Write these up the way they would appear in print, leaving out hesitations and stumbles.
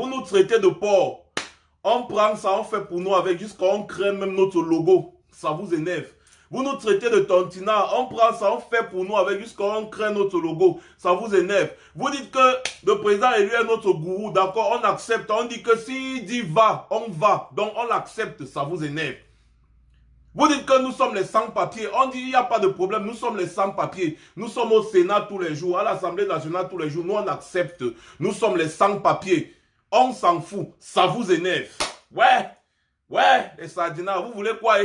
nous traitez de porc. On prend ça, on fait pour nous avec, jusqu'à on crée même notre logo. Ça vous énerve. Vous nous traitez de tontinat, on prend ça, on fait pour nous avec, jusqu'à on crée notre logo. Ça vous énerve. Vous dites que le président élu est notre gourou, d'accord, on accepte. On dit que s'il dit va, on va. Donc on l'accepte, ça vous énerve. Vous dites que nous sommes les sans-papiers. On dit qu'il n'y a pas de problème. Nous sommes les sans-papiers. Nous sommes au Sénat tous les jours, à l'Assemblée nationale tous les jours. Nous, on accepte. Nous sommes les sans-papiers. On s'en fout. Ça vous énerve. Ouais, les sardinats, vous voulez quoi?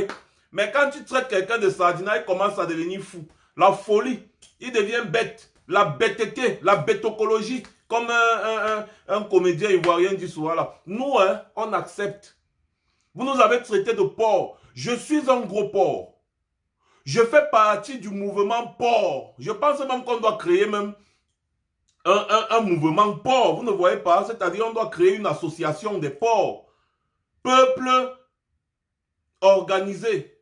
Mais quand tu traites quelqu'un de sardinat, il commence à devenir fou. La folie. Il devient bête. La bêteté, la bêtocologie. Comme un comédien ivoirien dit souvent là. Nous, on accepte. Vous nous avez traité de porc. Je suis un gros porc. Je fais partie du mouvement porc. Je pense même qu'on doit créer même un mouvement porc. Vous ne voyez pas? C'est-à-dire on doit créer une association des porcs. Peuple organisé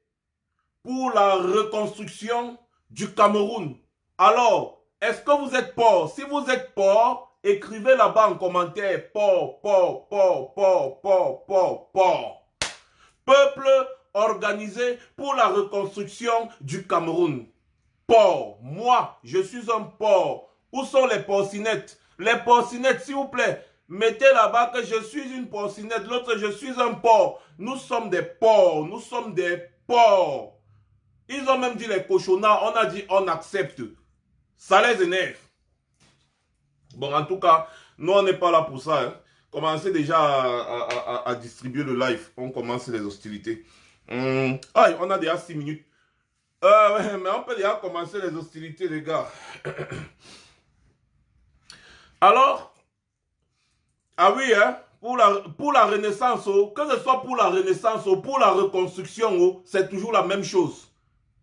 pour la reconstruction du Cameroun. Alors, est-ce que vous êtes porc? Si vous êtes porc, écrivez là-bas en commentaire porc, porc, porc, porc, porc, porc, porc. Peuple organisé pour la reconstruction du Cameroun. Porc. Moi, je suis un porc. Où sont les porcinettes? Les porcinettes, s'il vous plaît. Mettez là-bas que je suis une porcinette. L'autre, je suis un porc. Nous sommes des porcs. Nous sommes des porcs. Ils ont même dit les cochonnards. On a dit on accepte. Ça les énerve. Bon, en tout cas, nous, on n'est pas là pour ça. Hein. Commencez déjà à distribuer le live. On commence les hostilités. Ah, on a déjà 6 minutes. Ouais, mais on peut déjà commencer les hostilités, les gars. Alors, ah oui, hein, pour la renaissance, que ce soit pour la renaissance ou pour la reconstruction, c'est toujours la même chose.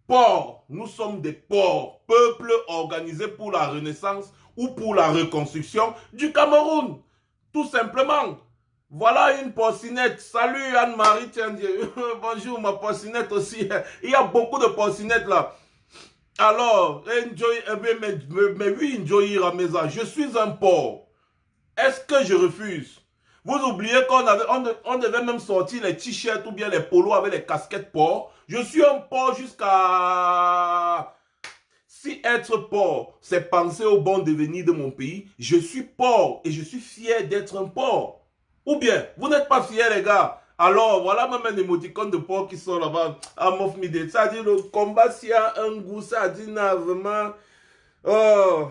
Porcs, nous sommes des porcs. Peuple organisé pour la renaissance ou pour la reconstruction du Cameroun. Tout simplement. Voilà une porcinette. Salut Anne-Marie, tiens, bonjour ma porcinette aussi. Il y a beaucoup de porcinettes là. Alors, enjoy, mais oui, enjoy Rameza, je suis un porc. Est-ce que je refuse? Vous oubliez on devait même sortir les t-shirts ou bien les polos avec les casquettes porc. Je suis un porc jusqu'à... Si être porc, c'est penser au bon devenir de mon pays, je suis porc et je suis fier d'être un porc. Ou bien, vous n'êtes pas fiers les gars. Alors, voilà même un émoticône de porc qui sort là-bas à Mofmide. Ça dit le combat s'il y a un goût, ça dit vraiment... Oh.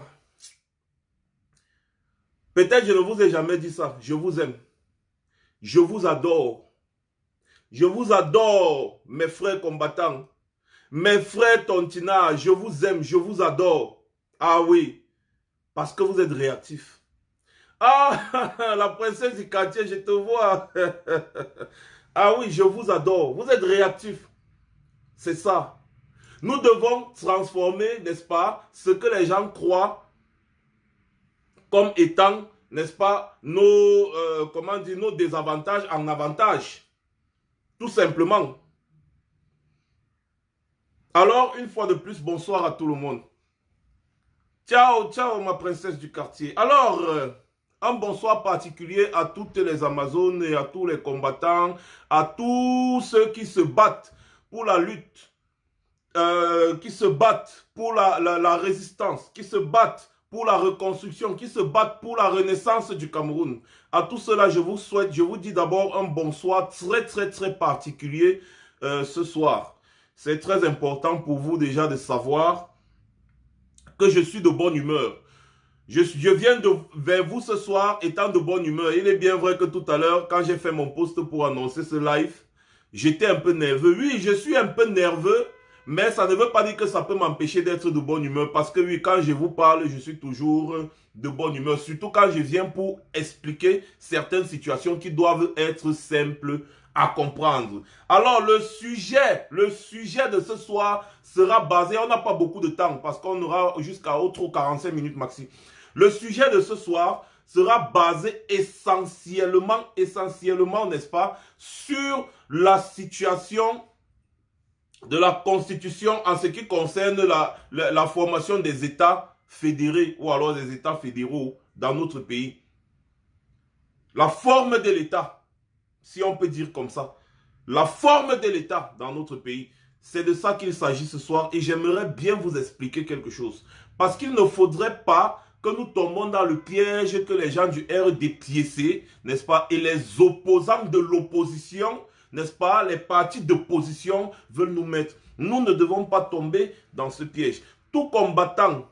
Peut-être je ne vous ai jamais dit ça. Je vous aime. Je vous adore. Je vous adore, mes frères combattants. Mes frères tontinards, je vous aime, je vous adore. Ah oui, parce que vous êtes réactifs. Ah, la princesse du quartier, je te vois. Ah oui, je vous adore. Vous êtes réactifs. C'est ça. Nous devons transformer, n'est-ce pas, ce que les gens croient comme étant, n'est-ce pas, comment dire, nos désavantages en avantages. Tout simplement. Alors, une fois de plus, bonsoir à tout le monde. Ciao, ciao, ma princesse du quartier. Alors, un bonsoir particulier à toutes les Amazones et à tous les combattants, à tous ceux qui se battent pour la lutte, qui se battent pour la résistance, qui se battent pour la reconstruction, qui se battent pour la renaissance du Cameroun. À tout cela, je vous souhaite, je vous dis d'abord un bonsoir très, très, très particulier ce soir. C'est très important pour vous déjà de savoir que je suis de bonne humeur. Je viens vers vous ce soir étant de bonne humeur. Il est bien vrai que tout à l'heure, quand j'ai fait mon post pour annoncer ce live, j'étais un peu nerveux. Oui, je suis un peu nerveux, mais ça ne veut pas dire que ça peut m'empêcher d'être de bonne humeur. Parce que oui, quand je vous parle, je suis toujours de bonne humeur. Surtout quand je viens pour expliquer certaines situations qui doivent être simples à comprendre. Alors, le sujet de ce soir sera basé, on n'a pas beaucoup de temps parce qu'on aura jusqu'à 45 minutes maxi. Le sujet de ce soir sera basé essentiellement, n'est-ce pas, sur la situation de la Constitution en ce qui concerne la formation des États fédérés ou alors des États fédéraux dans notre pays. la forme de l'État, si on peut dire comme ça, la forme de l'État dans notre pays, c'est de ça qu'il s'agit ce soir et j'aimerais bien vous expliquer quelque chose. Parce qu'il ne faudrait pas que nous tombons dans le piège que les gens du RDPC, n'est-ce pas, et les opposants de l'opposition, n'est-ce pas, les partis d'opposition veulent nous mettre. Nous ne devons pas tomber dans ce piège. Tout combattant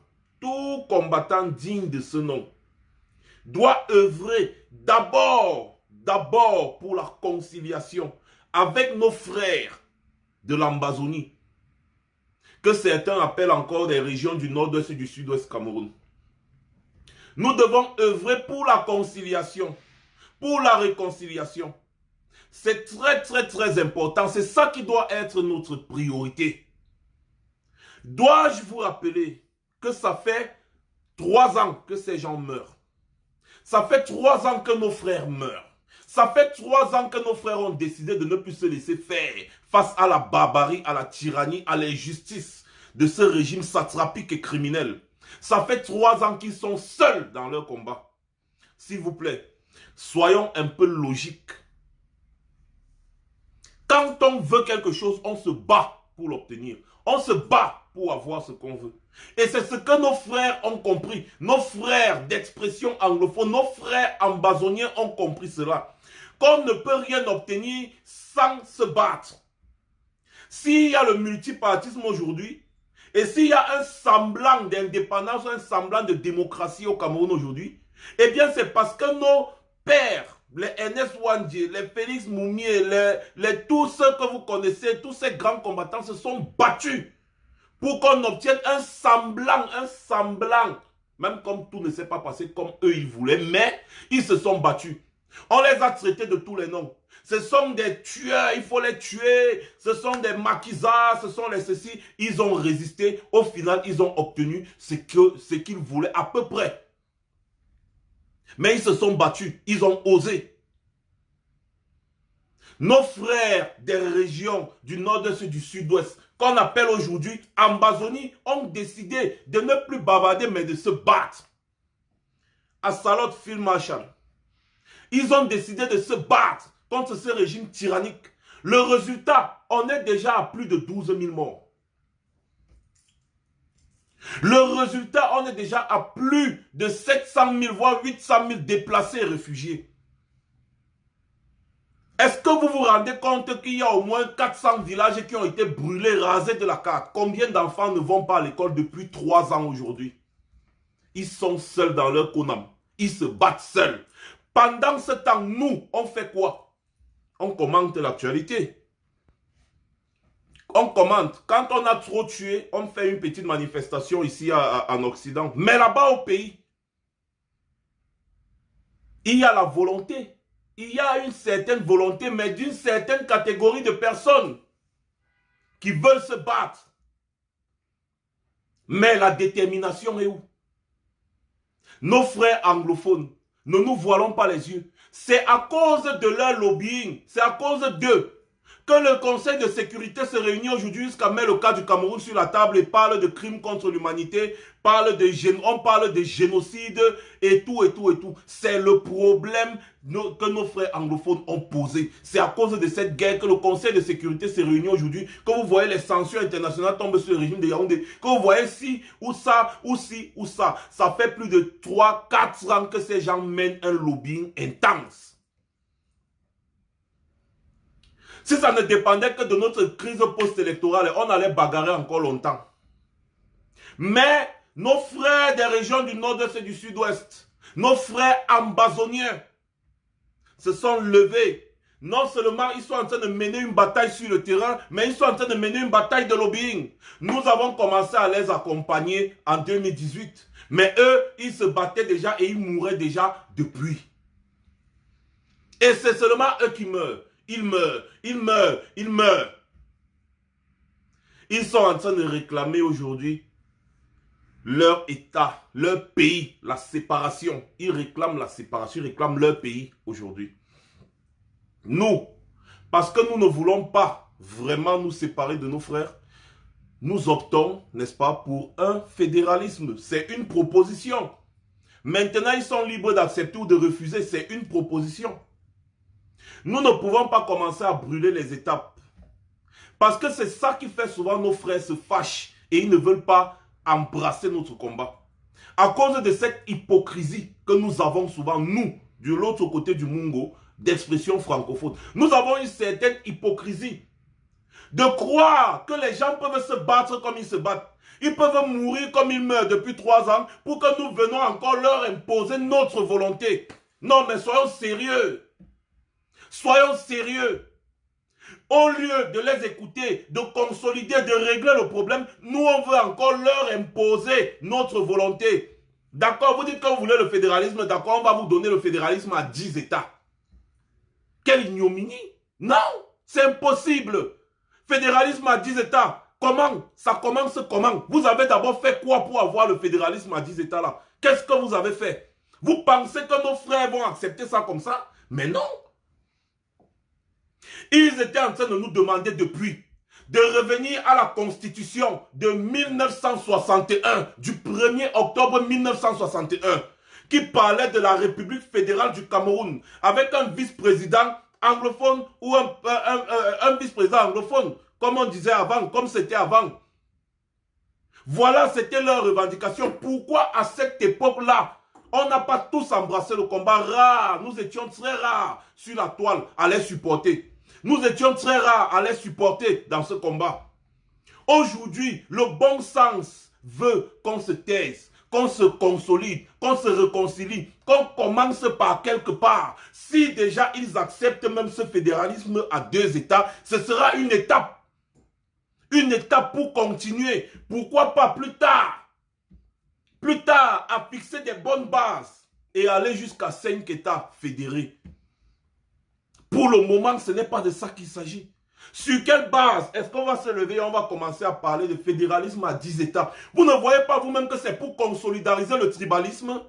digne de ce nom, doit œuvrer d'abord pour la conciliation avec nos frères de l'Ambazonie, que certains appellent encore des régions du nord-ouest et du sud-ouest Cameroun. Nous devons œuvrer pour la conciliation, pour la réconciliation. C'est très important. C'est ça qui doit être notre priorité. Dois-je vous rappeler que ça fait 3 ans que ces gens meurent? Ça fait 3 ans que nos frères meurent. Ça fait 3 ans que nos frères ont décidé de ne plus se laisser faire face à la barbarie, à la tyrannie, à l'injustice de ce régime satrapique et criminel. Ça fait 3 ans qu'ils sont seuls dans leur combat. S'il vous plaît, soyons un peu logiques. Quand on veut quelque chose, on se bat pour l'obtenir. On se bat pour avoir ce qu'on veut. Et c'est ce que nos frères ont compris. Nos frères d'expression anglophone, nos frères ambazoniens ont compris cela. Qu'on ne peut rien obtenir sans se battre. S'il y a le multipartisme aujourd'hui, et s'il y a un semblant d'indépendance, un semblant de démocratie au Cameroun aujourd'hui, eh bien c'est parce que nos pères, les Ernest Ouandjé, les Félix Moumié, tous ceux que vous connaissez, tous ces grands combattants se sont battus pour qu'on obtienne un semblant, même comme tout ne s'est pas passé comme eux ils voulaient, mais ils se sont battus. On les a traités de tous les noms. Ce sont des tueurs, il faut les tuer. Ce sont des maquisards, ce sont les ceci. Ils ont résisté. Au final, ils ont obtenu ce qu'ils voulaient à peu près. Mais ils se sont battus. Ils ont osé. Nos frères des régions du nord-est et du sud-ouest, qu'on appelle aujourd'hui Ambazonie, ont décidé de ne plus bavarder, mais de se battre. À Salot Field Marshal, ils ont décidé de se battre contre ce régime tyrannique. Le résultat, on est déjà à plus de 12 000 morts. Le résultat, on est déjà à plus de 700 000, voire 800 000 déplacés et réfugiés. Est-ce que vous vous rendez compte qu'il y a au moins 400 villages qui ont été brûlés, rasés de la carte? Combien d'enfants ne vont pas à l'école depuis 3 ans aujourd'hui? Ils sont seuls dans leur konam. Ils se battent seuls. Pendant ce temps, nous, on fait quoi? On commente l'actualité. On commente. Quand on a trop tué, on fait une petite manifestation ici en Occident. Mais là-bas au pays, il y a la volonté. Il y a une certaine volonté, mais d'une certaine catégorie de personnes qui veulent se battre. Mais la détermination est où? Nos frères anglophones, ne nous voilons pas les yeux. C'est à cause de leur lobbying, c'est à cause d'eux que le Conseil de sécurité se réunit aujourd'hui jusqu'à mettre le cas du Cameroun sur la table et parle de crimes contre l'humanité, on parle de génocide et tout. C'est le problème que nos frères anglophones ont posé. C'est à cause de cette guerre que le Conseil de sécurité se réunit aujourd'hui, que vous voyez les sanctions internationales tomber sur le régime de Yaoundé, que vous voyez ci ou ça, ou ci ou ça. Ça fait plus de 3-4 ans que ces gens mènent un lobbying intense. Si ça ne dépendait que de notre crise post-électorale, on allait bagarrer encore longtemps. Mais nos frères des régions du nord-est et du sud-ouest, nos frères ambazoniens, se sont levés. Non seulement ils sont en train de mener une bataille sur le terrain, mais ils sont en train de mener une bataille de lobbying. Nous avons commencé à les accompagner en 2018. Mais eux, ils se battaient déjà et ils mouraient déjà depuis. Et c'est seulement eux qui meurent. Ils meurent. Ils sont en train de réclamer aujourd'hui leur État, leur pays, la séparation. Ils réclament la séparation, ils réclament leur pays aujourd'hui. Nous, parce que nous ne voulons pas vraiment nous séparer de nos frères, nous optons, n'est-ce pas, pour un fédéralisme. C'est une proposition. Maintenant, ils sont libres d'accepter ou de refuser. C'est une proposition. Nous ne pouvons pas commencer à brûler les étapes. Parce que c'est ça qui fait souvent nos frères se fâchent et ils ne veulent pas embrasser notre combat. À cause de cette hypocrisie que nous avons souvent, nous, de l'autre côté du Mungo, d'expression francophone. Nous avons une certaine hypocrisie de croire que les gens peuvent se battre comme ils se battent. Ils peuvent mourir comme ils meurent depuis 3 ans pour que nous venons encore leur imposer notre volonté. Non, mais soyons sérieux. Soyons sérieux. Au lieu de les écouter, de consolider, de régler le problème, nous on veut encore leur imposer notre volonté. D'accord, vous dites que vous voulez le fédéralisme, d'accord, on va vous donner le fédéralisme à 10 États. Quelle ignominie! Non, c'est impossible. Fédéralisme à 10 États. Comment? Ça commence comment? Vous avez d'abord fait quoi pour avoir le fédéralisme à 10 États là? Qu'est-ce que vous avez fait? Vous pensez que nos frères vont accepter ça comme ça? Mais non. Ils étaient en train de nous demander depuis de revenir à la constitution de 1961, du 1er octobre 1961, qui parlait de la République fédérale du Cameroun, avec un vice-président anglophone ou un vice-président anglophone, comme on disait avant, comme c'était avant. Voilà, c'était leur revendication. Pourquoi à cette époque-là, on n'a pas tous embrassé le combat? Rare, nous étions très rares sur la toile à les supporter. Nous étions très rares à les supporter dans ce combat. Aujourd'hui, le bon sens veut qu'on se taise, qu'on se consolide, qu'on se réconcilie, qu'on commence par quelque part. Si déjà ils acceptent même ce fédéralisme à 2 États, ce sera une étape. Une étape pour continuer. Pourquoi pas plus tard? Plus tard, à fixer des bonnes bases et aller jusqu'à 5 États fédérés. Pour le moment, ce n'est pas de ça qu'il s'agit. Sur quelle base est-ce qu'on va se lever et on va commencer à parler de fédéralisme à 10 États? Vous ne voyez pas vous-même que c'est pour consolidariser le tribalisme?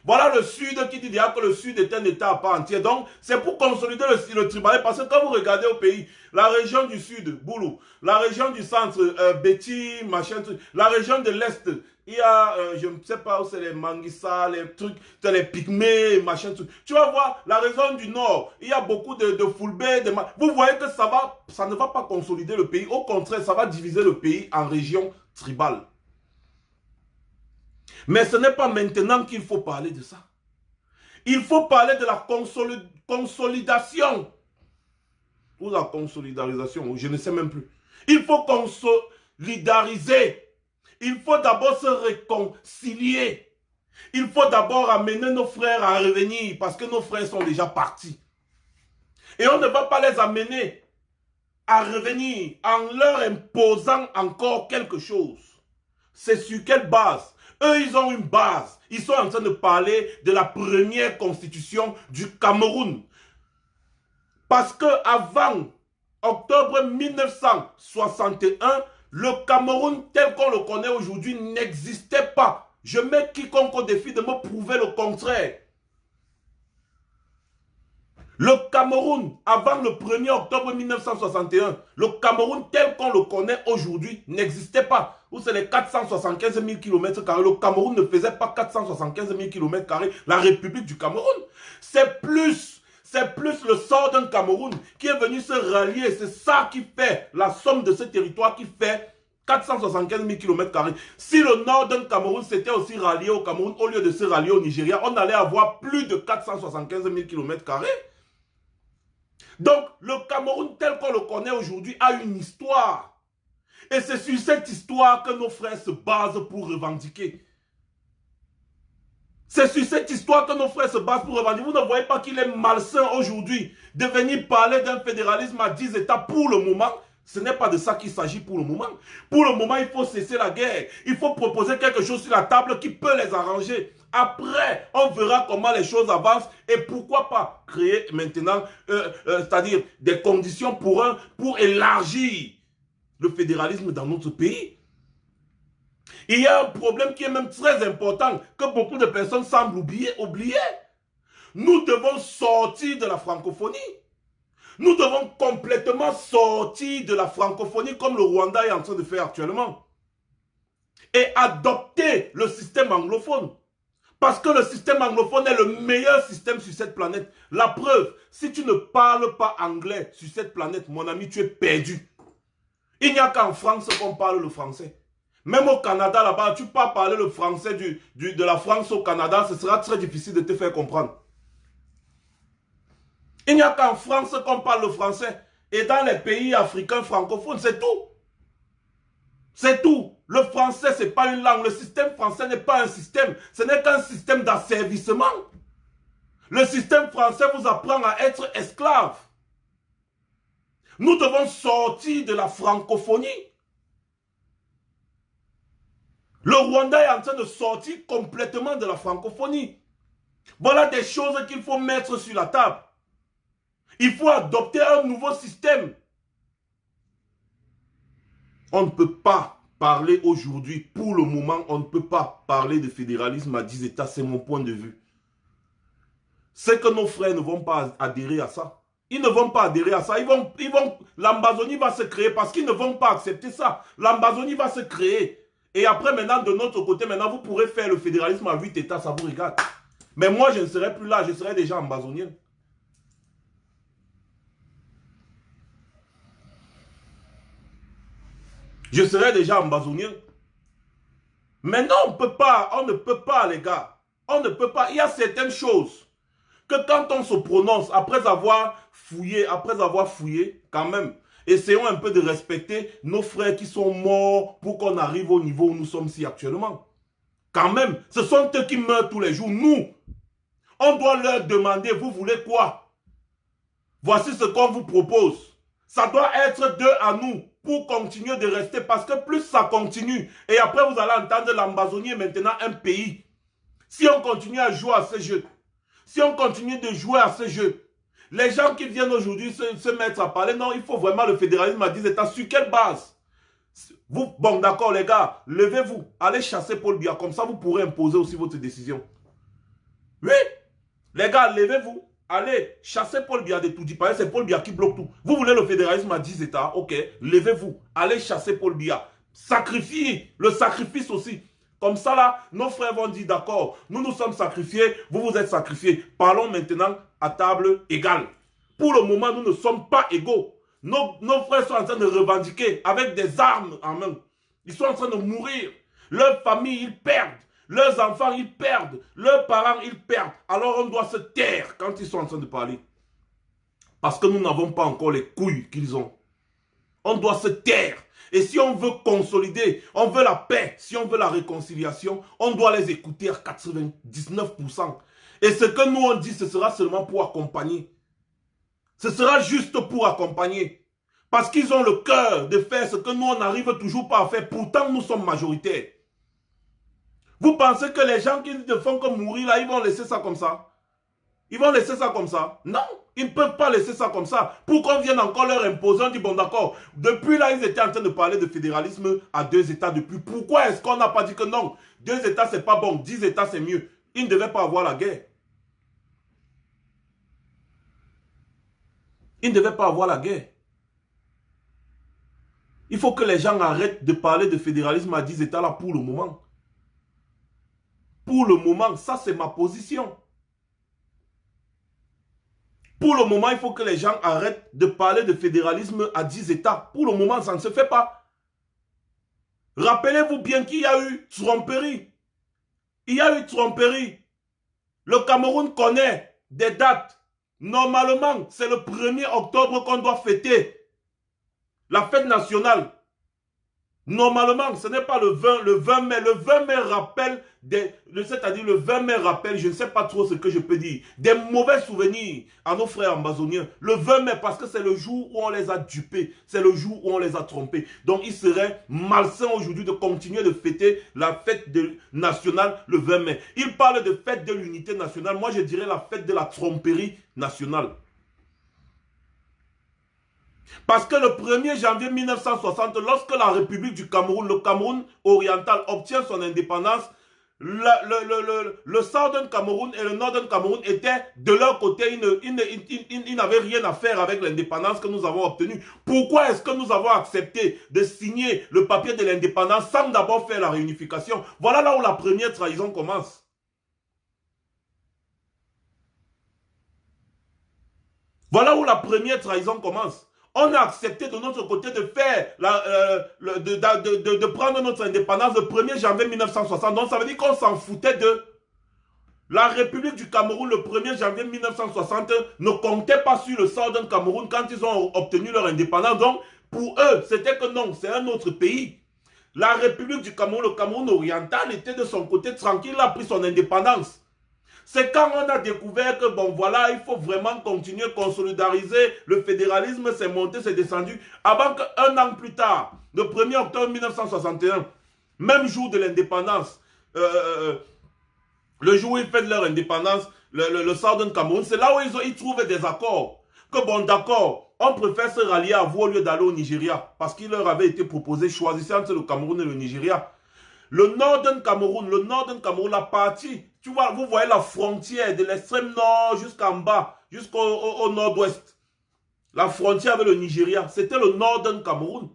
Voilà le Sud qui dit déjà que le Sud est un État à part entière. Donc, c'est pour consolider le tribalisme. Parce que quand vous regardez au pays, la région du Sud, Boulou, la région du centre, Betty, machin, truc, la région de l'Est, il y a, je ne sais pas où c'est les Manguissa, les trucs, les Pygmées, machin, truc. Tu vas voir, la région du Nord, il y a beaucoup de Fulbé, vous voyez que ça ne va pas consolider le pays. Au contraire, ça va diviser le pays en régions tribales. Mais ce n'est pas maintenant qu'il faut parler de ça. Il faut parler de la consolidation. Ou la consolidarisation, je ne sais même plus. Il faut consolidariser. Il faut d'abord se réconcilier. Il faut d'abord amener nos frères à revenir parce que nos frères sont déjà partis. Et on ne va pas les amener à revenir en leur imposant encore quelque chose. C'est sur quelle base? Eux, ils ont une base. Ils sont en train de parler de la première constitution du Cameroun. Parce que avant octobre 1961, le Cameroun tel qu'on le connaît aujourd'hui n'existait pas. Je mets quiconque au défi de me prouver le contraire. Le Cameroun, avant le 1er octobre 1961, le Cameroun tel qu'on le connaît aujourd'hui n'existait pas. Où c'est les 475 000 km². Le Cameroun ne faisait pas 475 000 km². La République du Cameroun, c'est plus le sort d'un Cameroun qui est venu se rallier. C'est ça qui fait la somme de ce territoire qui fait 475 000 km². Si le nord d'un Cameroun s'était aussi rallié au Cameroun, au lieu de se rallier au Nigeria, on allait avoir plus de 475 000 km². Donc, le Cameroun tel qu'on le connaît aujourd'hui a une histoire. Et c'est sur cette histoire que nos frères se basent pour revendiquer. C'est sur cette histoire que nos frères se basent pour revendiquer. Vous ne voyez pas qu'il est malsain aujourd'hui de venir parler d'un fédéralisme à 10 États pour le moment? Ce n'est pas de ça qu'il s'agit pour le moment. Pour le moment, il faut cesser la guerre. Il faut proposer quelque chose sur la table qui peut les arranger. Après, on verra comment les choses avancent et pourquoi pas créer maintenant, c'est-à-dire des conditions pour élargir le fédéralisme dans notre pays. Il y a un problème qui est même très important, que beaucoup de personnes semblent oublier. Nous devons sortir de la francophonie. Nous devons complètement sortir de la francophonie comme le Rwanda est en train de faire actuellement. Et adopter le système anglophone. Parce que le système anglophone est le meilleur système sur cette planète. La preuve, si tu ne parles pas anglais sur cette planète, mon ami, tu es perdu. Il n'y a qu'en France qu'on parle le français. Même au Canada, là-bas, tu peux parler le français de la France au Canada, ce sera très difficile de te faire comprendre. Il n'y a qu'en France qu'on parle le français. Et dans les pays africains francophones, c'est tout. C'est tout. Le français, ce n'est pas une langue. Le système français n'est pas un système. Ce n'est qu'un système d'asservissement. Le système français vous apprend à être esclave. Nous devons sortir de la francophonie. Le Rwanda est en train de sortir complètement de la francophonie. Voilà des choses qu'il faut mettre sur la table. Il faut adopter un nouveau système. On ne peut pas parler aujourd'hui, pour le moment, on ne peut pas parler de fédéralisme à 10 États, c'est mon point de vue. C'est que nos frères ne vont pas adhérer à ça. Ils ne vont pas adhérer à ça. L'Ambazonie va se créer parce qu'ils ne vont pas accepter ça. L'Ambazonie va se créer. Et après, maintenant, de notre côté, maintenant, vous pourrez faire le fédéralisme à 8 États, ça vous regarde. Mais moi, je ne serai plus là, je serai déjà ambazonien. Je serai déjà ambazonien. Maintenant, on ne peut pas, les gars. On ne peut pas. Il y a certaines choses que quand on se prononce, après avoir fouillé, quand même, essayons un peu de respecter nos frères qui sont morts pour qu'on arrive au niveau où nous sommes si actuellement. Quand même, ce sont eux qui meurent tous les jours. Nous, on doit leur demander, vous voulez quoi? Voici ce qu'on vous propose. Ça doit être d'eux à nous pour continuer de rester parce que plus ça continue, et après vous allez entendre l'Ambazonie est maintenant un pays. Si on continue à jouer à ce jeu, si on continue de jouer à ce jeu, les gens qui viennent aujourd'hui se mettre à parler, non, il faut vraiment le fédéralisme à 10 États. Sur quelle base? Vous, bon d'accord les gars, levez-vous, allez chasser Paul Biya, comme ça vous pourrez imposer aussi votre décision. Oui, les gars, levez-vous, allez chasser Paul Biya de tout dit, c'est Paul Biya qui bloque tout. Vous voulez le fédéralisme à 10 États, ok, levez-vous, allez chasser Paul Biya. Sacrifiez, le sacrifice aussi. Comme ça là, nos frères vont dire d'accord, nous nous sommes sacrifiés, vous vous êtes sacrifiés. Parlons maintenant à table égale. Pour le moment, nous ne sommes pas égaux. Nos frères sont en train de revendiquer avec des armes en main. Ils sont en train de mourir. Leurs familles, ils perdent. Leurs enfants, ils perdent. Leurs parents, ils perdent. Alors on doit se taire quand ils sont en train de parler. Parce que nous n'avons pas encore les couilles qu'ils ont. On doit se taire. Et si on veut consolider, on veut la paix, si on veut la réconciliation, on doit les écouter à 99%. Et ce que nous on dit, ce sera seulement pour accompagner. Ce sera juste pour accompagner. Parce qu'ils ont le cœur de faire ce que nous on n'arrive toujours pas à faire. Pourtant, nous sommes majoritaires. Vous pensez que les gens qui ne font que mourir là, ils vont laisser ça comme ça? Ils vont laisser ça comme ça? Non, ils ne peuvent pas laisser ça comme ça. Pour qu'on vienne encore leur imposer, on dit bon d'accord. Depuis là, ils étaient en train de parler de fédéralisme à 2 États depuis. Pourquoi est-ce qu'on n'a pas dit que non, 2 États c'est pas bon, 10 États c'est mieux? Ils ne devaient pas avoir la guerre. Ils ne devaient pas avoir la guerre. Il faut que les gens arrêtent de parler de fédéralisme à 10 États là pour le moment. Pour le moment, ça c'est ma position. Pour le moment, il faut que les gens arrêtent de parler de fédéralisme à 10 États. Pour le moment, ça ne se fait pas. Rappelez-vous bien qu'il y a eu tromperie. Il y a eu tromperie. Le Cameroun connaît des dates. Normalement, c'est le 1er octobre qu'on doit fêter la fête nationale. Normalement, ce n'est pas le 20 mai. Le 20 mai rappelle, c'est-à-dire le 20 mai rappelle, je ne sais pas trop ce que je peux dire, des mauvais souvenirs à nos frères ambazoniens. Le 20 mai, parce que c'est le jour où on les a dupés, c'est le jour où on les a trompés. Donc il serait malsain aujourd'hui de continuer de fêter la fête nationale le 20 mai. Il parle de fête de l'unité nationale, moi je dirais la fête de la tromperie nationale. Parce que le 1er janvier 1960, lorsque la République du Cameroun, le Cameroun oriental, obtient son indépendance, le Southern Cameroun et le Northern Cameroun étaient de leur côté, ils n'avaient rien à faire avec l'indépendance que nous avons obtenue. Pourquoi est-ce que nous avons accepté de signer le papier de l'indépendance sans d'abord faire la réunification? Voilà là où la première trahison commence. Voilà où la première trahison commence. On a accepté de notre côté de faire, de prendre notre indépendance le 1er janvier 1960. Donc ça veut dire qu'on s'en foutait de... La République du Cameroun, le 1er janvier 1960, ne comptait pas sur le Southern Cameroun quand ils ont obtenu leur indépendance. Donc, pour eux, c'était que non, c'est un autre pays. La République du Cameroun, le Cameroun oriental, était de son côté tranquille, il a pris son indépendance. C'est quand on a découvert que, bon, voilà, il faut vraiment continuer, consolidariser, le fédéralisme, c'est monté, c'est descendu. Avant qu'un an plus tard, le 1er octobre 1961, même jour de l'indépendance, le jour où ils fêtent leur indépendance, le Southern Cameroun, c'est là où ils trouvent des accords. Que bon, d'accord, on préfère se rallier à vous au lieu d'aller au Nigeria. Parce qu'il leur avait été proposé, choisissez entre le Cameroun et le Nigeria. Le Northern Cameroun, la partie, tu vois, vous voyez la frontière de l'extrême nord jusqu'en bas, jusqu'au nord-ouest. La frontière avec le Nigeria, c'était le Northern Cameroun.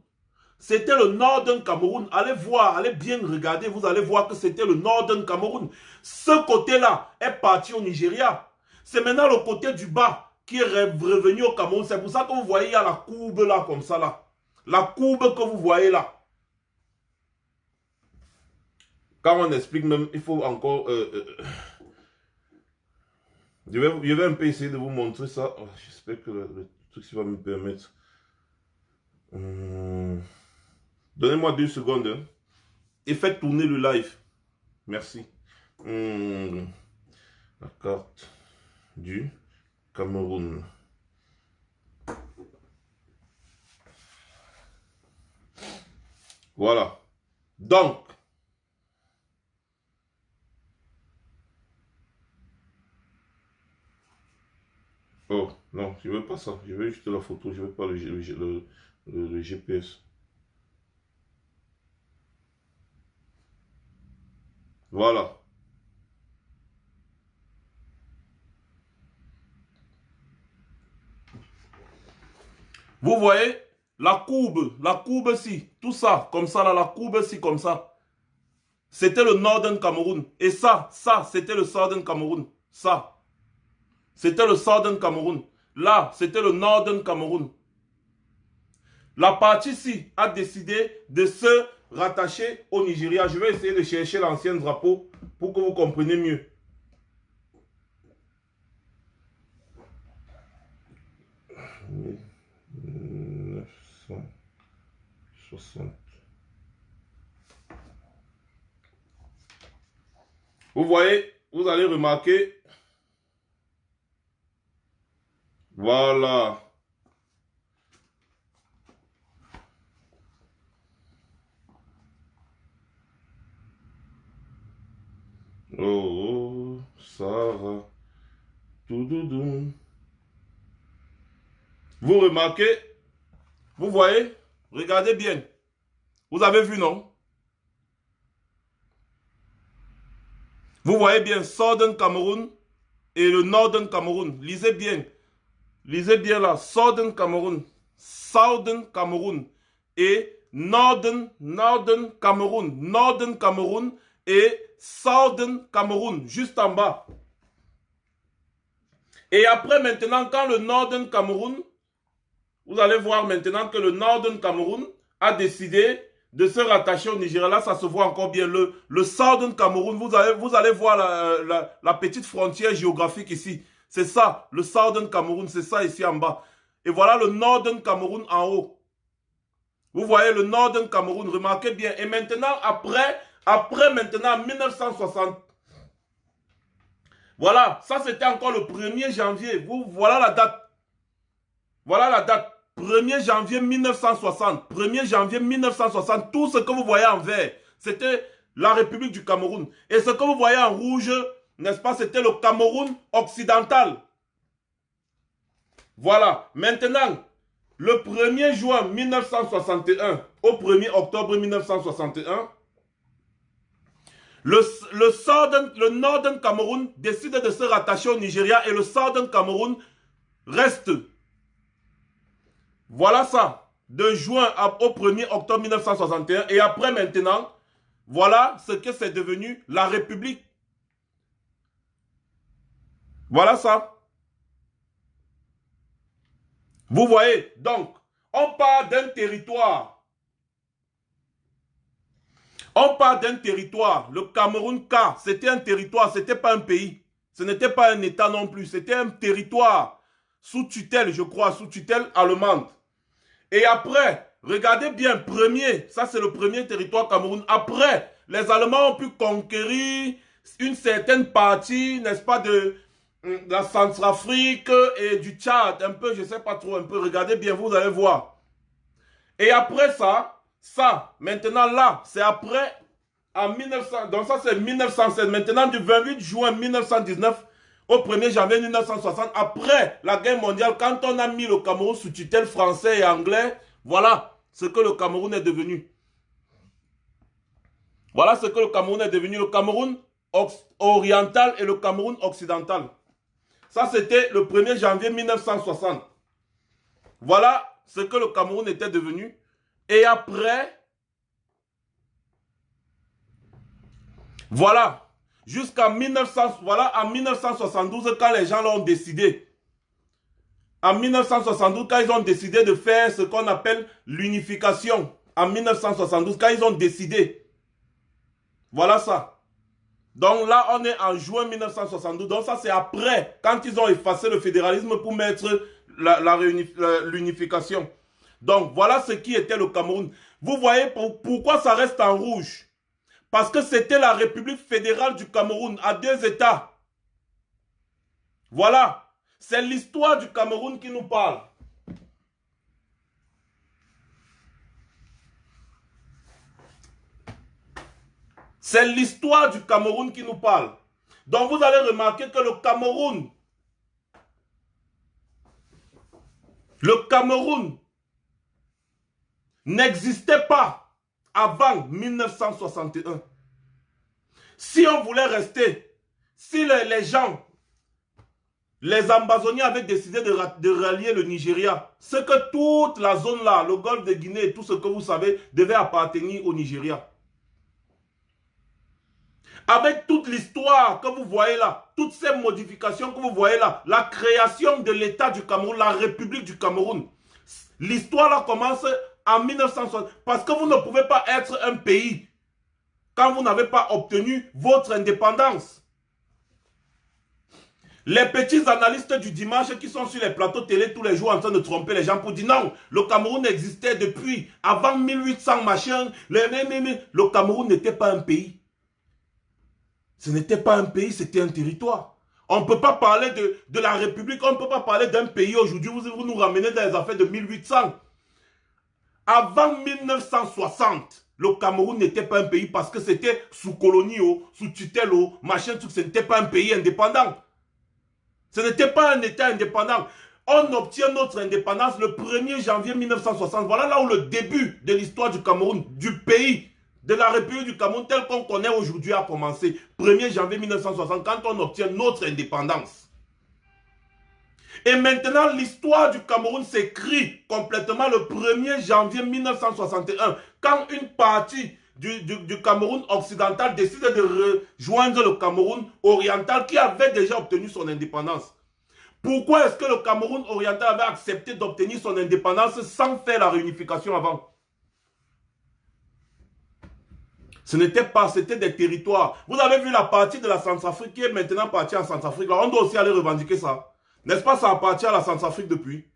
C'était le Northern Cameroun. Allez voir, allez bien regarder, vous allez voir que c'était le Northern Cameroun. Ce côté-là est parti au Nigeria. C'est maintenant le côté du bas qui est revenu au Cameroun. C'est pour ça que vous voyez, il y a la courbe là, comme ça là. La courbe que vous voyez là. Quand on explique même, il faut encore... je vais un peu essayer de vous montrer ça. Oh, j'espère que le truc va me permettre. Donnez-moi 2 secondes. Hein. Et faites tourner le live. Merci. La carte du Cameroun. Voilà. Donc, oh, non, je ne veux pas ça. Je veux juste la photo, je ne veux pas le GPS. Voilà. Vous voyez la courbe-ci, tout ça, comme ça, là, la courbe-ci, comme ça. C'était le Northern Cameroun. Et ça, c'était le Southern Cameroun. Ça, c'était le Southern Cameroun. Là, c'était le Northern Cameroun. La partie-ci a décidé de se rattacher au Nigeria. Je vais essayer de chercher l'ancien drapeau pour que vous compreniez mieux. Vous voyez, vous allez remarquer. Voilà. Oh, Sarah. Toudoudou. Vous remarquez, vous voyez, regardez bien. Vous avez vu, non? Vous voyez bien Southern Cameroun et le Northern Cameroun. Lisez bien. Lisez bien là. Southern Cameroun et Northern Cameroun. Northern Cameroun et Southern Cameroun. Juste en bas. Et après maintenant, quand le Northern Cameroun, vous allez voir maintenant que le Northern Cameroun a décidé de se rattacher au Nigeria. Là, ça se voit encore bien. Le Southern Cameroun, vous allez voir la petite frontière géographique ici. C'est ça, le Southern Cameroun, c'est ça ici en bas. Et voilà le Northern Cameroun en haut. Vous voyez le Northern Cameroun, remarquez bien. Et maintenant, après maintenant, 1960, voilà, ça c'était encore le 1er janvier. Voilà la date. Voilà la date. 1er janvier 1960. 1er janvier 1960. Tout ce que vous voyez en vert, c'était la République du Cameroun. Et ce que vous voyez en rouge, n'est-ce pas, c'était le Cameroun occidental. Voilà. Maintenant, le 1er juin 1961 au 1er octobre 1961, le Northern Cameroun décide de se rattacher au Nigeria et le Southern Cameroun reste. Voilà ça, de juin au 1er octobre 1961. Et après maintenant, voilà ce que c'est devenu la République. Voilà ça. Vous voyez, donc, on parle d'un territoire. On parle d'un territoire. Le Cameroun K, c'était un territoire, ce n'était pas un pays. Ce n'était pas un État non plus. C'était un territoire sous tutelle, je crois, sous tutelle allemande. Et après, regardez bien, premier, ça c'est le premier territoire Cameroun. Après, les Allemands ont pu conquérir une certaine partie, n'est-ce pas, de la Centrafrique et du Tchad, un peu, je ne sais pas trop, un peu, regardez bien, vous allez voir. Et après ça, maintenant là, c'est après, en 1900, donc ça c'est 1916, maintenant du 28 juin 1919 au 1er janvier 1960, après la guerre mondiale, quand on a mis le Cameroun sous tutelle français et anglais, voilà ce que le Cameroun est devenu. Voilà ce que le Cameroun est devenu, le Cameroun oriental et le Cameroun occidental. Ça c'était le 1er janvier 1960. Voilà ce que le Cameroun était devenu. Et après, voilà, jusqu'en 1972, quand les gens l'ont décidé. En 1972, quand ils ont décidé de faire ce qu'on appelle l'unification. En 1972, quand ils ont décidé. Voilà ça. Donc là, on est en juin 1972. Donc ça, c'est après, quand ils ont effacé le fédéralisme pour mettre l'unification. Donc voilà ce qui était le Cameroun. Vous voyez pourquoi ça reste en rouge? Parce que c'était la République fédérale du Cameroun à 2 États. Voilà. C'est l'histoire du Cameroun qui nous parle. C'est l'histoire du Cameroun qui nous parle. Donc vous allez remarquer que le Cameroun n'existait pas avant 1961. Si on voulait rester, si les gens, les ambazoniens avaient décidé de rallier le Nigeria, c'est que toute la zone là, le golfe de Guinée et tout ce que vous savez, devait appartenir au Nigeria. Avec toute l'histoire que vous voyez là, toutes ces modifications que vous voyez là, la création de l'État du Cameroun, la République du Cameroun, l'histoire là commence en 1960. Parce que vous ne pouvez pas être un pays quand vous n'avez pas obtenu votre indépendance. Les petits analystes du dimanche qui sont sur les plateaux télé tous les jours en train de tromper les gens pour dire non, le Cameroun existait depuis avant 1800 machin, le Cameroun n'était pas un pays. Ce n'était pas un pays, c'était un territoire. On ne peut pas parler de la République, on ne peut pas parler d'un pays aujourd'hui, vous nous ramenez dans les affaires de 1800. Avant 1960, le Cameroun n'était pas un pays parce que c'était sous colonie, sous tutelle, machin, tout, ce n'était pas un pays indépendant. Ce n'était pas un État indépendant. On obtient notre indépendance le 1er janvier 1960. Voilà là où le début de l'histoire du Cameroun, du pays, de la République du Cameroun, tel qu'on connaît aujourd'hui, a commencé. 1er janvier 1960, quand on obtient notre indépendance. Et maintenant, l'histoire du Cameroun s'écrit complètement le 1er janvier 1961, quand une partie du Cameroun occidental décide de rejoindre le Cameroun oriental qui avait déjà obtenu son indépendance. Pourquoi est-ce que le Cameroun oriental avait accepté d'obtenir son indépendance sans faire la réunification avant? Ce n'était pas, c'était des territoires. Vous avez vu la partie de la Centrafrique qui est maintenant partie en Centrafrique. On doit aussi aller revendiquer ça. N'est-ce pas, ça appartient à la Centrafrique depuis.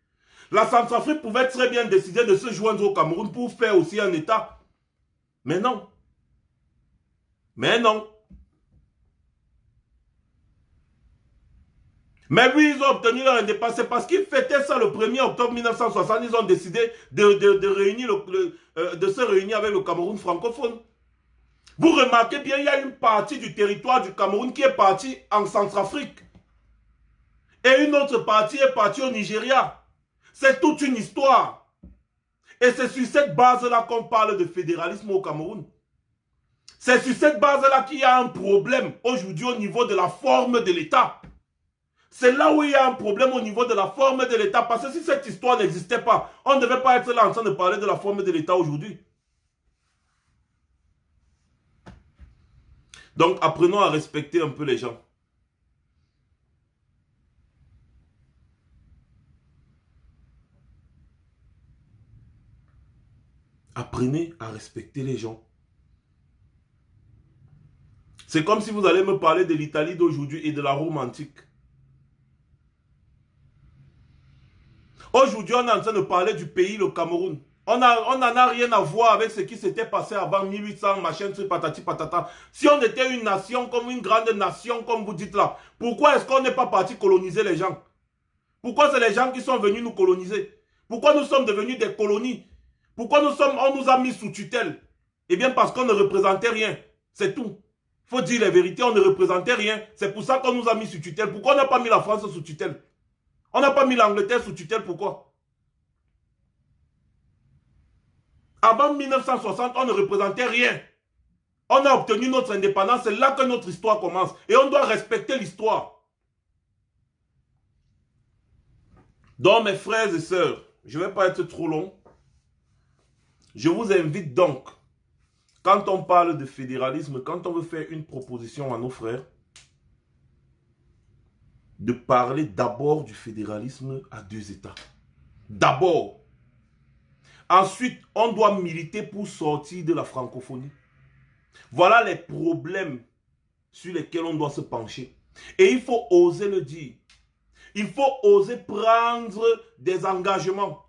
La Centrafrique pouvait très bien décider de se joindre au Cameroun pour faire aussi un État. Mais non. Mais non. Mais oui, ils ont obtenu leur indépendance. C'est parce qu'ils fêtaient ça le 1er octobre 1960. Ils ont décidé de se réunir avec le Cameroun francophone. Vous remarquez bien, il y a une partie du territoire du Cameroun qui est partie en Centrafrique. Et une autre partie est partie au Nigeria. C'est toute une histoire. Et c'est sur cette base-là qu'on parle de fédéralisme au Cameroun. C'est sur cette base-là qu'il y a un problème aujourd'hui au niveau de la forme de l'État. C'est là où il y a un problème au niveau de la forme de l'État. Parce que si cette histoire n'existait pas, on ne devait pas être là en train de parler de la forme de l'État aujourd'hui. Donc apprenons à respecter un peu les gens. Apprenez à respecter les gens. C'est comme si vous allez me parler de l'Italie d'aujourd'hui et de la Rome antique. Aujourd'hui, on est en train de parler du pays, le Cameroun. On n'en a rien à voir avec ce qui s'était passé avant 1800, machin, truc, patati patata. Si on était une nation, comme une grande nation, comme vous dites là, pourquoi est-ce qu'on n'est pas parti coloniser les gens? Pourquoi c'est les gens qui sont venus nous coloniser? Pourquoi nous sommes devenus des colonies? Pourquoi on nous a mis sous tutelle? Eh bien parce qu'on ne représentait rien. C'est tout. Il faut dire la vérité, on ne représentait rien. C'est pour ça qu'on nous a mis sous tutelle. Pourquoi on n'a pas mis la France sous tutelle? On n'a pas mis l'Angleterre sous tutelle, pourquoi? Avant 1960, on ne représentait rien. On a obtenu notre indépendance, c'est là que notre histoire commence. Et on doit respecter l'histoire. Donc, mes frères et sœurs, je ne vais pas être trop long. Je vous invite donc, quand on parle de fédéralisme, quand on veut faire une proposition à nos frères, de parler d'abord du fédéralisme à 2 États. D'abord. Ensuite, on doit militer pour sortir de la francophonie. Voilà les problèmes sur lesquels on doit se pencher. Et il faut oser le dire. Il faut oser prendre des engagements.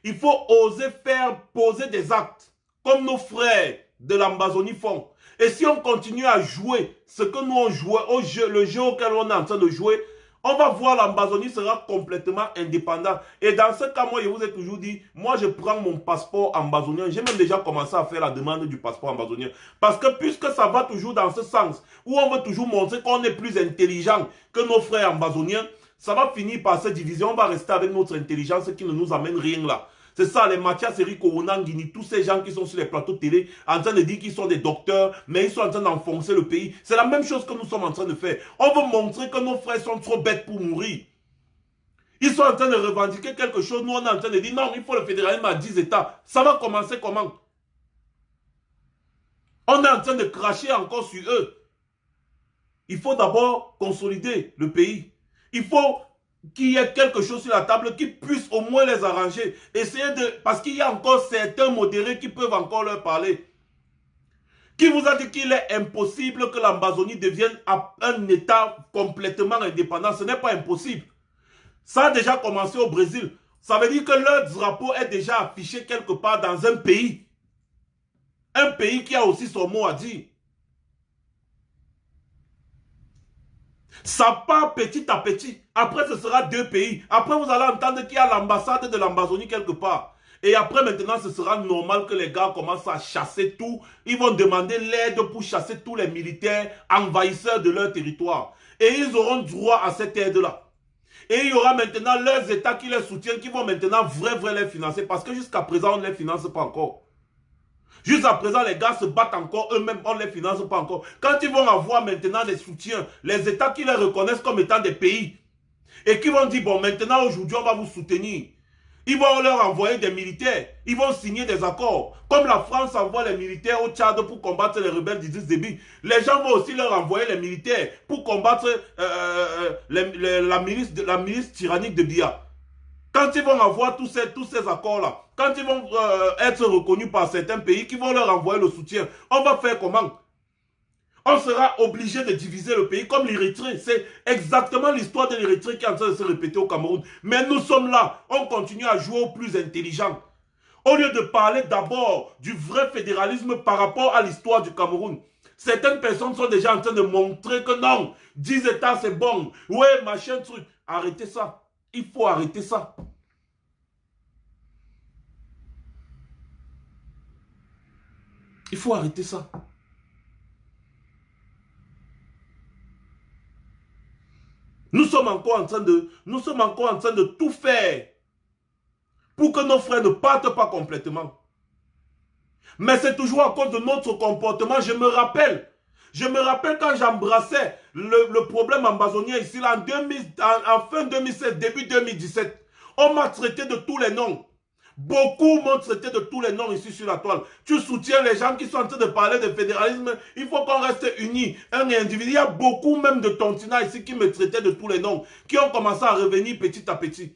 Il faut oser faire poser des actes, comme nos frères de l'Ambazonie font. Et si on continue à jouer ce que nous on jouait, le jeu auquel on est en train de jouer, on va voir l'Ambazonie sera complètement indépendant. Et dans ce cas, moi, je vous ai toujours dit, moi, je prends mon passeport ambazonien. J'ai même déjà commencé à faire la demande du passeport ambazonien. Parce que puisque ça va toujours dans ce sens, où on veut toujours montrer qu'on est plus intelligent que nos frères ambazoniens, ça va finir par se diviser. On va rester avec notre intelligence qui ne nous amène rien là. C'est ça, les Mathias Eric Owonangini, tous ces gens qui sont sur les plateaux de télé, en train de dire qu'ils sont des docteurs, mais ils sont en train d'enfoncer le pays. C'est la même chose que nous sommes en train de faire. On veut montrer que nos frères sont trop bêtes pour mourir. Ils sont en train de revendiquer quelque chose. Nous, on est en train de dire non, il faut le fédéralisme à 10 États. Ça va commencer comment? On est en train de cracher encore sur eux. Il faut d'abord consolider le pays. Il faut qu'il y ait quelque chose sur la table qui puisse au moins les arranger. Essayez de... Parce qu'il y a encore certains modérés qui peuvent encore leur parler. Qui vous a dit qu'il est impossible que l'Ambazonie devienne un État complètement indépendant? Ce n'est pas impossible. Ça a déjà commencé au Brésil. Ça veut dire que leur drapeau est déjà affiché quelque part dans un pays. Un pays qui a aussi son mot à dire. Ça part petit à petit. Après, ce sera 2 pays. Après, vous allez entendre qu'il y a l'ambassade de l'Ambazonie quelque part. Et après, maintenant, ce sera normal que les gars commencent à chasser tout. Ils vont demander l'aide pour chasser tous les militaires envahisseurs de leur territoire. Et ils auront droit à cette aide-là. Et il y aura maintenant leurs États qui les soutiennent, qui vont maintenant vraiment les financer. Parce que jusqu'à présent, on ne les finance pas encore. Jusqu'à présent, les gars se battent encore eux-mêmes, on ne les finance pas encore. Quand ils vont avoir maintenant des soutiens, les États qui les reconnaissent comme étant des pays, et qui vont dire, bon, maintenant, aujourd'hui, on va vous soutenir. Ils vont leur envoyer des militaires, ils vont signer des accords. Comme la France envoie les militaires au Tchad pour combattre les rebelles d'Idriss Déby, les gens vont aussi leur envoyer les militaires pour combattre la milice tyrannique de Biya. Quand ils vont avoir tous ces accords-là, quand ils vont être reconnus par certains pays qui vont leur envoyer le soutien, on va faire comment? On sera obligé de diviser le pays comme l'Érythrée. C'est exactement l'histoire de l'Érythrée qui est en train de se répéter au Cameroun. Mais nous sommes là, on continue à jouer au plus intelligent. Au lieu de parler d'abord du vrai fédéralisme par rapport à l'histoire du Cameroun, certaines personnes sont déjà en train de montrer que non, 10 États c'est bon, ouais, machin truc. Arrêtez ça. Il faut arrêter ça. Il faut arrêter ça. Nous sommes encore en train de tout faire pour que nos frères ne partent pas complètement. Mais c'est toujours à cause de notre comportement. Je me rappelle quand j'embrassais le problème ambazonien ici, là, en fin 2016, début 2017. On m'a traité de tous les noms. Beaucoup m'ont traité de tous les noms ici sur la toile. Tu soutiens les gens qui sont en train de parler de fédéralisme. Il faut qu'on reste unis. Un individu. Il y a beaucoup même de tontinats ici qui me traitaient de tous les noms. Qui ont commencé à revenir petit à petit.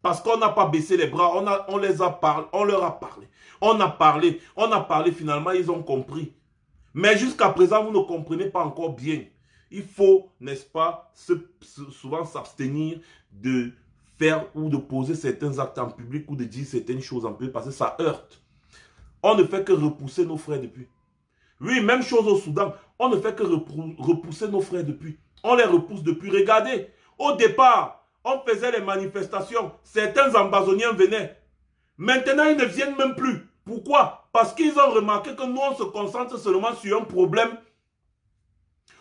Parce qu'on n'a pas baissé les bras, on leur a parlé. On a parlé, finalement, ils ont compris. Mais jusqu'à présent, vous ne comprenez pas encore bien. Il faut, n'est-ce pas, souvent s'abstenir de faire ou de poser certains actes en public ou de dire certaines choses en public parce que ça heurte. On ne fait que repousser nos frères depuis. Oui, même chose au Soudan. On ne fait que repousser nos frères depuis. On les repousse depuis. Regardez, au départ, on faisait les manifestations. Certains ambazoniens venaient. Maintenant, ils ne viennent même plus. Pourquoi? Parce qu'ils ont remarqué que nous, on se concentre seulement sur un problème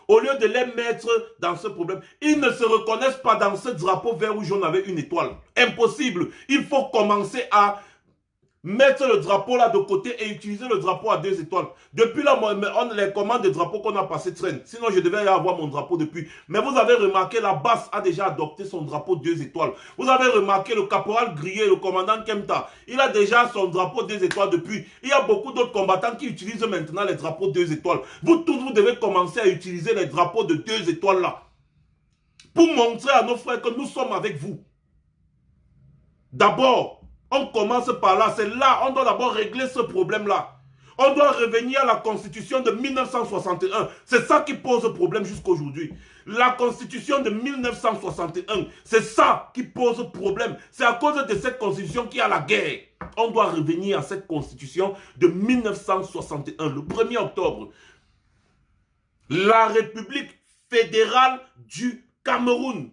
au lieu de les mettre dans ce problème. Ils ne se reconnaissent pas dans ce drapeau vert où jaune avec une étoile. Impossible. Il faut commencer à mettre le drapeau là de côté et utiliser le drapeau à 2 étoiles. Depuis là, les commandes de drapeau qu'on a passé traînent. Sinon, je devais avoir mon drapeau depuis. Mais vous avez remarqué, la BAS a déjà adopté son drapeau 2 étoiles. Vous avez remarqué, le caporal Grillé, le commandant Kemta, il a déjà son drapeau 2 étoiles depuis. Il y a beaucoup d'autres combattants qui utilisent maintenant les drapeaux 2 étoiles. Vous tous, vous devez commencer à utiliser les drapeaux de 2 étoiles là. Pour montrer à nos frères que nous sommes avec vous. D'abord, on commence par là. C'est là, on doit d'abord régler ce problème-là. On doit revenir à la constitution de 1961. C'est ça qui pose problème jusqu'à aujourd'hui. La constitution de 1961, c'est ça qui pose problème. C'est à cause de cette constitution qu'il y a la guerre. On doit revenir à cette constitution de 1961, le 1er octobre. La République fédérale du Cameroun.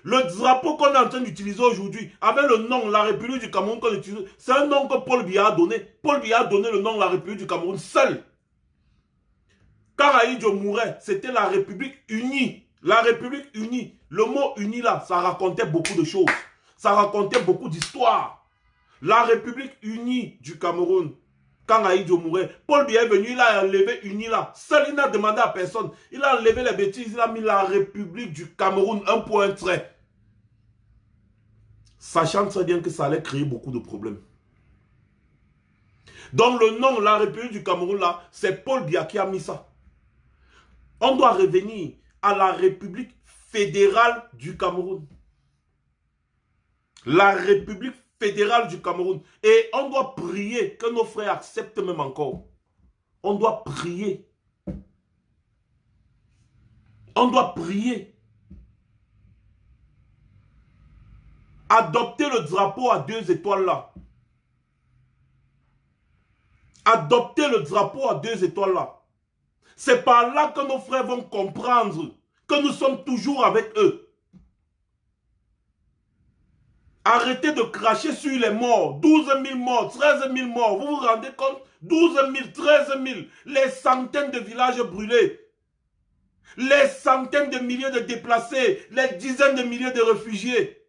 Le drapeau qu'on est en train d'utiliser aujourd'hui, avec le nom la République du Cameroun qu'on utilise, c'est un nom que Paul Biya a donné. Paul Biya a donné le nom la République du Cameroun seul. Quand Ahidjo mourait, c'était la République unie. La République unie. Le mot uni là, ça racontait beaucoup de choses. Ça racontait beaucoup d'histoires. La République unie du Cameroun. Quand Ahidjo mourait, Paul Biya est venu, il a enlevé uni là. Seul, il n'a demandé à personne. Il a enlevé les bêtises, il a mis la République du Cameroun, un point trait. Sachant très bien que ça allait créer beaucoup de problèmes. Donc le nom, la République du Cameroun là, c'est Paul Biya qui a mis ça. On doit revenir à la République fédérale du Cameroun. La République fédérale du Cameroun. Et on doit prier que nos frères acceptent même encore. On doit prier. On doit prier. Adopter le drapeau à 2 étoiles là. Adopter le drapeau à 2 étoiles là. C'est par là que nos frères vont comprendre que nous sommes toujours avec eux. Arrêtez de cracher sur les morts. 12 000 morts, 13 000 morts. Vous vous rendez compte? 12 000, 13 000. Les centaines de villages brûlés. Les centaines de milliers de déplacés. Les dizaines de milliers de réfugiés.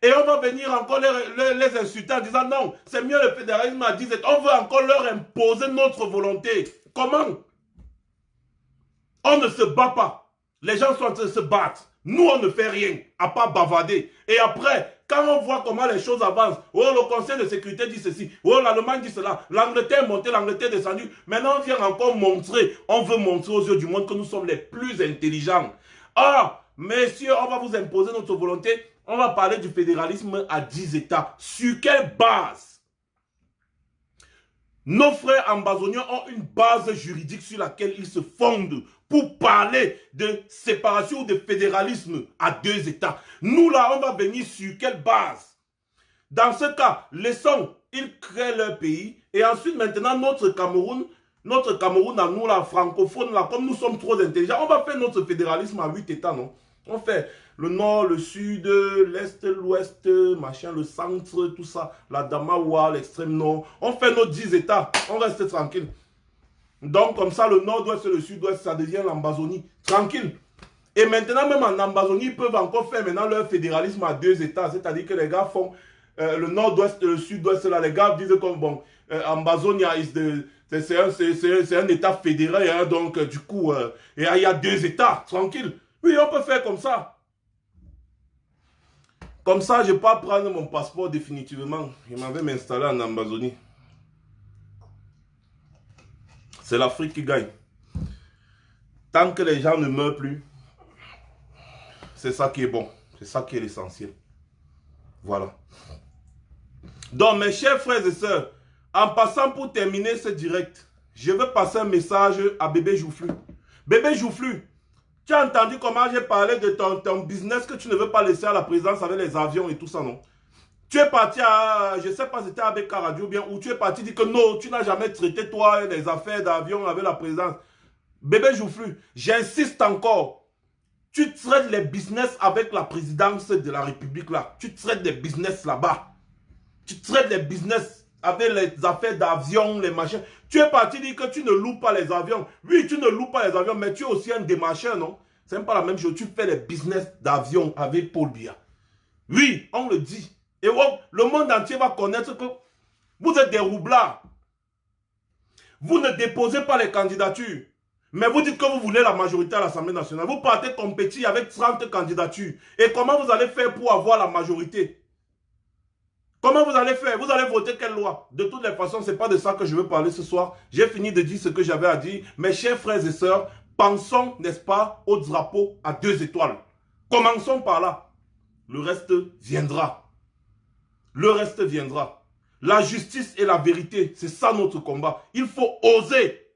Et on va venir encore les insulter en disant non, c'est mieux le fédéralisme à 17. On veut encore leur imposer notre volonté. Comment? On ne se bat pas. Les gens sont en train de se battre. Nous, on ne fait rien, à part bavarder. Et après, quand on voit comment les choses avancent, oh, le Conseil de sécurité dit ceci, oh, l'Allemagne dit cela, l'Angleterre est montée, l'Angleterre est descendue. Maintenant, on vient encore montrer, on veut montrer aux yeux du monde que nous sommes les plus intelligents. Ah, messieurs, on va vous imposer notre volonté. On va parler du fédéralisme à 10 États. Sur quelle base? Nos frères ambazoniens ont une base juridique sur laquelle ils se fondent pour parler de séparation ou de fédéralisme à 2 États. Nous là, on va venir sur quelle base? Dans ce cas, laissons, ils créent leur pays et ensuite maintenant notre Cameroun à nous là, francophones là, comme nous sommes trop intelligents, on va faire notre fédéralisme à 8 États, non? On fait le nord, le sud, l'est, l'ouest, machin, le centre, tout ça, la Damawa, l'extrême nord. On fait nos 10 États, on reste tranquille. Donc comme ça, le nord-ouest et le sud-ouest, ça devient l'Ambazonie. Tranquille. Et maintenant, même en Ambazonie, ils peuvent encore faire maintenant leur fédéralisme à 2 États. C'est-à-dire que les gars font le nord-ouest et le sud-ouest. Là, les gars disent comme, bon, Ambazonia, c'est un État fédéré. Hein, donc, du coup, il y a 2 États. Tranquille. Oui, on peut faire comme ça. Comme ça, je ne vais pas prendre mon passeport définitivement. Je m'avais m'installer en Ambazonie. C'est l'Afrique qui gagne. Tant que les gens ne meurent plus, c'est ça qui est bon. C'est ça qui est l'essentiel. Voilà. Donc, mes chers frères et sœurs, en passant pour terminer ce direct, je veux passer un message à Bébé Joufflu. Bébé Joufflu, tu as entendu comment j'ai parlé de ton business que tu ne veux pas laisser à la présidence avec les avions et tout ça, non? Tu es parti à, je ne sais pas si c'était avec Radio bien, ou tu es parti dire que non, tu n'as jamais traité toi les affaires d'avion avec la présidence. Bébé Joufflu, j'insiste encore. Tu traites les business avec la présidence de la République là. Tu traites des business là-bas. Tu traites les business avec les affaires d'avion, les machins. Tu es parti dire que tu ne loues pas les avions. Oui, tu ne loues pas les avions, mais tu es aussi un démarcheur, non? C'est même pas la même chose. Tu fais les business d'avion avec Paul Biya. Oui, on le dit. Et le monde entier va connaître que vous êtes des roublards. Vous ne déposez pas les candidatures. Mais vous dites que vous voulez la majorité à l'Assemblée nationale. Vous partez compétir avec 30 candidatures. Et comment vous allez faire pour avoir la majorité? Comment vous allez faire? Vous allez voter quelle loi? De toutes les façons, ce n'est pas de ça que je veux parler ce soir. J'ai fini de dire ce que j'avais à dire. Mes chers frères et sœurs, pensons, n'est-ce pas, au drapeau à 2 étoiles. Commençons par là. Le reste viendra. Le reste viendra. La justice et la vérité, c'est ça notre combat. Il faut oser.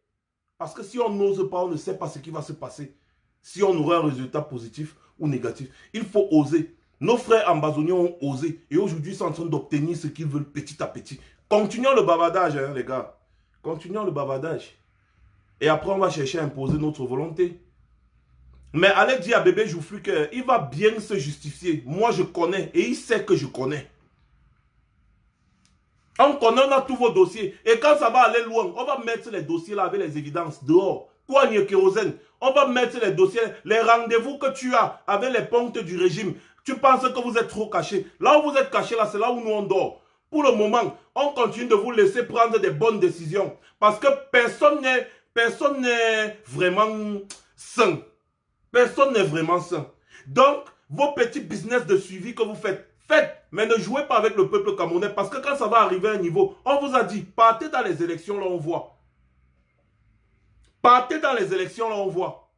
Parce que si on n'ose pas, on ne sait pas ce qui va se passer. Si on aura un résultat positif ou négatif. Il faut oser. Nos frères ambazoniens ont osé. Et aujourd'hui, ils sont en train d'obtenir ce qu'ils veulent petit à petit. Continuons le bavardage, hein, les gars. Continuons le bavardage. Et après, on va chercher à imposer notre volonté. Mais allez dire à Bébé Joufflu qu'il va bien se justifier. Moi, je connais. Et il sait que je connais. On connaît, on a tous vos dossiers. Et quand ça va aller loin, on va mettre les dossiers là avec les évidences dehors. Quoi, ni kérosène. On va mettre les dossiers, les rendez-vous que tu as avec les ponctes du régime. Tu penses que vous êtes trop cachés. Là où vous êtes cachés, là, c'est là où nous on dort. Pour le moment, on continue de vous laisser prendre des bonnes décisions. Parce que personne n'est vraiment sain. Personne n'est vraiment sain. Donc, vos petits business de suivi que vous faites, faites, mais ne jouez pas avec le peuple camerounais parce que quand ça va arriver à un niveau, on vous a dit, partez dans les élections, là on voit. Partez dans les élections, là on voit.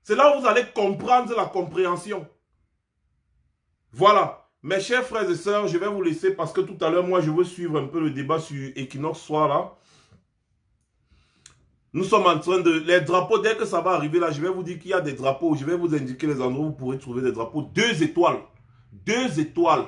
C'est là où vous allez comprendre la compréhension. Voilà. Mes chers frères et sœurs, je vais vous laisser parce que tout à l'heure, moi, je veux suivre un peu le débat sur Equinox Soir, là. Nous sommes en train de... Les drapeaux, dès que ça va arriver, là, je vais vous dire qu'il y a des drapeaux. Je vais vous indiquer les endroits où vous pourrez trouver des drapeaux. 2 étoiles. 2 étoiles.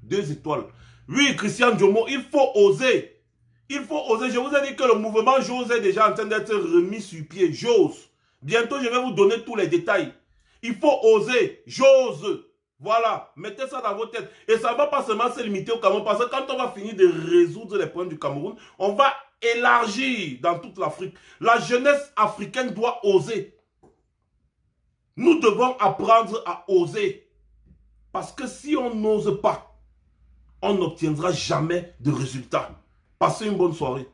2 étoiles. Oui, Christian Djomo, il faut oser. Il faut oser. Je vous ai dit que le mouvement J'ose est déjà en train d'être remis sur pied. J'ose. Bientôt, je vais vous donner tous les détails. Il faut oser. J'ose. Voilà. Mettez ça dans vos têtes. Et ça ne va pas seulement se limiter au Cameroun. Parce que quand on va finir de résoudre les problèmes du Cameroun, on va élargir dans toute l'Afrique. La jeunesse africaine doit oser. Nous devons apprendre à oser. Parce que si on n'ose pas, on n'obtiendra jamais de résultats. Passez une bonne soirée.